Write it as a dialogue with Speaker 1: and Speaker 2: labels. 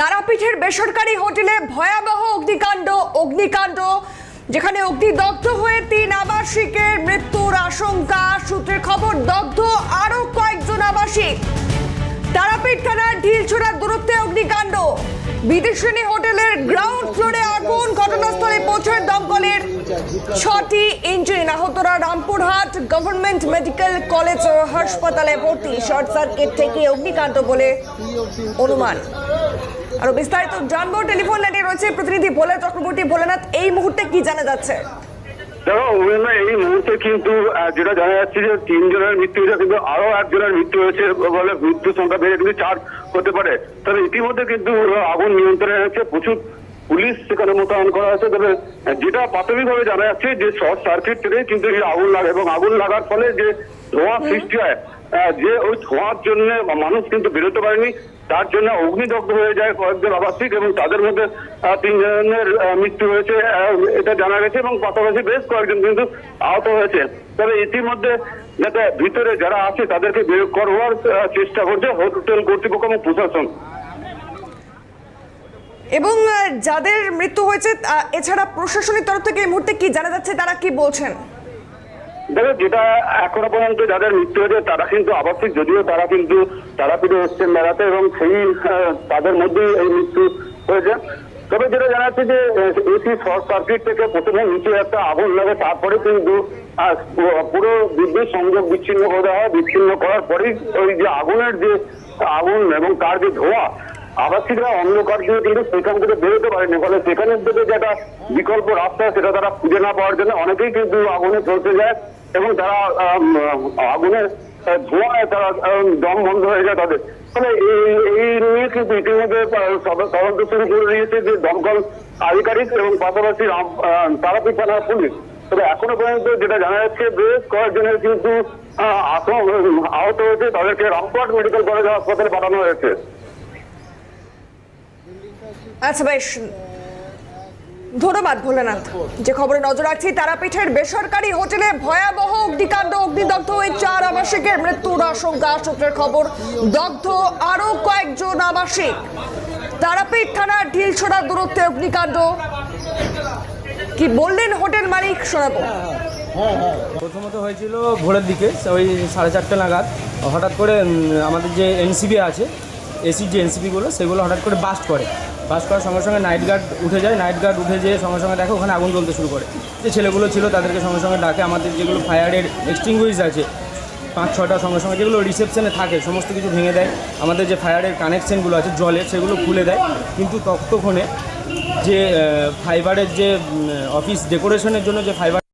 Speaker 1: তারাপীঠের বেসরকারি হোটেলে ভয়াবহ অগ্নিকাণ্ড যেখানে অগ্নিদগ্ধ হয়ে 3 আবাসিকের মৃত্যুর আশঙ্কা। সূত্রের খবর, দগ্ধ আরো কয়েকজন আবাসিক। তারাপীঠ থানার ঢিলছোড়া দূরত্বে অগ্নিকাণ্ড। বিদেশিনী হোটেলের গ্রাউন্ড ফ্লোরে আগুন। ঘটনাস্থলে পৌঁছায় দমকলের 6টি ইঞ্জিন। আহতরা রামপুরহাট গভর্নমেন্ট মেডিকেল কলেজ হাসপাতালে ভর্তি। শর্ট সার্কিট থেকে অগ্নিকাণ্ড বলে অনুমান। আরো বিস্তারিত জানবো, টেলিফোন লাইনে রয়েছে প্রতিনিধি ভোলা চক্রবর্তী। ভোলানাথ, এই মুহূর্তে কি জানা যাচ্ছে?
Speaker 2: দেখো এই মুহূর্তে কিন্তু যেটা জানা যাচ্ছে যে 3 জনের মৃত্যু হয়েছে, কিন্তু আরো 1 জনের মৃত্যু হয়েছে বলে মৃত্যু সংখ্যা বেড়ে কিন্তু 4 হতে পারে। তবে ইতিমধ্যে কিন্তু আগুন নিয়ন্ত্রণে হয়েছে, প্রচুর পুলিশ সেখানে মোতায়েন করা হয়েছে। তবে যেটা প্রাথমিকভাবে জানা যাচ্ছে যে শর্ট সার্কিট থেকে কিন্তু এই আগুন লাগে এবং আগুন লাগার ফলে যে ধোঁয়া সৃষ্টি হয়, যে ওই ধোঁয়ার জন্য মানুষ কিন্তু বেরোতে পারেনি, তার জন্য অগ্নিদগ্ধ হয়ে যায় কয়েকজন আবাসিক এবং তাদের মধ্যে 3 জনের মৃত্যু হয়েছে এটা জানা গেছে এবং পাশাপাশি বেশ কয়েকজন কিন্তু আহত হয়েছে। তবে ইতিমধ্যে যাতে ভিতরে যারা আছে তাদেরকে বের করবার চেষ্টা করছে হোটেল কর্তৃপক্ষ এবং প্রশাসন।
Speaker 1: এবং যাদের মৃত্যু হয়েছে এছাড়া প্রশাসনিক তরফ থেকে এই মুহূর্তে কি জানা যাচ্ছে, তারা কি বলছেন?
Speaker 2: দেখো, যেটা এখনো পর্যন্ত যাদের মৃত্যু হয়েছে তারা কিন্তু আবাসিক, যদিও তারা কিন্তু তারাপীঠে এসছেন বেড়াতে এবং সেই তাদের মধ্যেই এই মৃত্যু হয়েছে। তবে যেটা জানা যাচ্ছে যে এসি শর্ট সার্কিট থেকে প্রথমে নিচে একটা আগুন লাগে, তারপরে কিন্তু পুরো বিদ্যুৎ সংযোগ বিচ্ছিন্ন করে দেওয়া হয়। বিচ্ছিন্ন করার পরেই ওই যে আগুনের যে আগুন এবং তার যে ধোঁয়া, আবাসিকরা অন্ধকার দিয়ে কিন্তু সেখান থেকে বেরোতে পারেনি। ফলে সেখানের দিকে যেটা বিকল্প রাস্তা সেটা তারা খুঁজে না পাওয়ার জন্য অনেকেই কিন্তু আগুনে চলতে যায় এবং তারা আগুনের ধোঁয়ায় তারা দম বন্ধ হয়ে যায় তাদের। ফলে এই নিয়ে কিন্তু ইতিমধ্যে তদন্ত শুরু করে দিয়েছে যে দমকল আধিকারিক এবং পাশাপাশি তারাপীঠ থানার পুলিশ। তবে এখনো পর্যন্ত যেটা জানা যাচ্ছে বেশ কয়েকজনের কিন্তু আহত হয়েছে, তাদেরকে রামপুরহাট মেডিকেল কলেজ হাসপাতালে পাঠানো হয়েছে।
Speaker 1: আচ্ছা, বেশ ধন্যবাদ ভোলানাথ। যে খবরে নজর রাখছি, তারাপীঠের বেসরকারি হোটেলে ভয়াবহ অগ্নিকাণ্ড। অগ্নিদগ্ধ হয়ে 4 আবাসিকের মৃত্যুর আশঙ্কা। সূত্রের খবর, দগ্ধ আরো কয়েকজন আবাসিক। তারাপীঠ থানার ঢিলছোড়া দূরত্বে অগ্নিকাণ্ড। কি বললেন হোটেল মালিক, শোনাবো।
Speaker 3: প্রথমত হয়েছিল ভোরের দিকে, ওই 4:30 নাগাদ হঠাৎ করে আমাদের যে এনসিবি আছে, এসির যে এনসিবিগুলো সেগুলো হঠাৎ করে বাস্ট করার সঙ্গে সঙ্গে নাইট গার্ড উঠে যায়। নাইট গার্ড উঠে যেয়ে সঙ্গে সঙ্গে দেখে ওখানে আগুন জ্বলতে শুরু করে। যে ছেলেগুলো ছিল তাদেরকে সঙ্গে সঙ্গে ডাকে। আমাদের যেগুলো ফায়ারের এক্সটিংগুইশ আছে 5-6টা সঙ্গে সঙ্গে যেগুলো রিসেপশনে থাকে সমস্ত কিছু ভেঙে দেয়। আমাদের যে ফায়ারের কানেকশানগুলো আছে জলের, সেগুলো খুলে দেয়। কিন্তু ততক্ষণে যে ফাইবারের যে অফিস ডেকোরেশনের জন্য যে ফাইবার